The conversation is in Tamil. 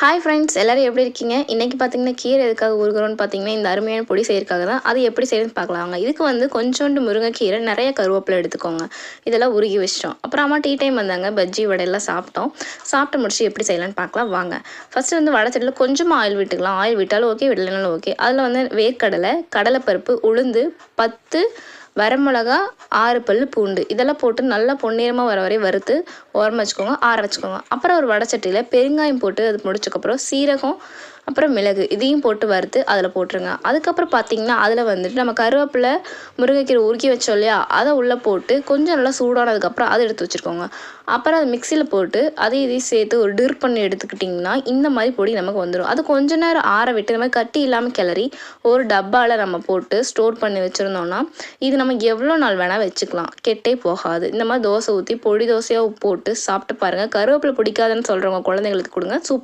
ஹாய் ஃப்ரெண்ட்ஸ், எல்லாரும் எப்படி இருக்கீங்க? இன்றைக்கி பார்த்தீங்கன்னா கீரை எதுக்காக ஊறுகிறோன்னு பார்த்தீங்கன்னா இந்த அருமையான பொடி செய்யறதுக்காக தான். அது எப்படி செய்யறதுன்னு பார்க்கலாங்க. இதுக்கு வந்து கொஞ்சோண்டு முருங்கைக்கீரை, நிறைய கருவேப்பிலை எடுத்துக்கோங்க. இதெல்லாம் உருகி வச்சிட்டோம். அப்புறம் அம்மா டீ டைம் வந்தாங்க. பஜ்ஜி வடையெல்லாம் சாப்பிட்டோம். சாப்பிட்டு முடிச்சு எப்படி செய்யலான்னு பார்க்கலாம் வாங்க. ஃபஸ்ட்டு வந்து வடச்சட்டியில் கொஞ்சமாக ஆயில் விட்டுக்கலாம். ஆயில் விட்டாலும் ஓகே, விடலைனாலும் ஓகே. அதில் வந்து வேர்க்கடலை, கடலைப்பருப்பு, உளுந்து, 10 வரமிளகா, 6 பல் பூண்டு இதெல்லாம் போட்டு நல்லா பொன்னிறமாக வர வரை வறுத்து ஓரமாக வச்சுக்கோங்க, ஆற வச்சுக்கோங்க. அப்புறம் ஒரு வடச்சட்டியில் பெருங்காயம் போட்டு அது முடிச்சக்கப்புறம் சீரகம், அப்புறம் மிளகு இதையும் போட்டு வறுத்து அதில் போட்டுருங்க. அதுக்கப்புறம் பார்த்தீங்கன்னா அதில் வந்துட்டு நம்ம கருவேப்பிலை, முருங்கைக்கீரை உருக்கி வச்சோம் இல்லையா, அதை உள்ளே போட்டு கொஞ்சம் நல்லா சூடானதுக்கப்புறம் அதை எடுத்து வச்சுருக்கோங்க. அப்புறம் அதை மிக்சியில் போட்டு இதையும் சேர்த்து ஒரு டிர் பண்ணி எடுத்துக்கிட்டிங்கன்னா இந்த மாதிரி பொடி நமக்கு வந்துடும். அது கொஞ்ச நேரம் ஆற விட்டு இந்த மாதிரி கட்டி இல்லாமல் கிளறி ஒரு டப்பாவில் நம்ம போட்டு ஸ்டோர் பண்ணி வச்சுருந்தோம்னா இது நம்ம எவ்வளோ நாள் வேணால் வச்சுக்கலாம், கெட்டே போகாது. இந்த மாதிரி தோசை ஊற்றி பொடி தோசையாக போட்டு சாப்பிட்டு பாருங்கள். கருவேப்பிலை பிடிக்காதுன்னு சொல்கிறவங்க குழந்தைங்களுக்கு கொடுங்க.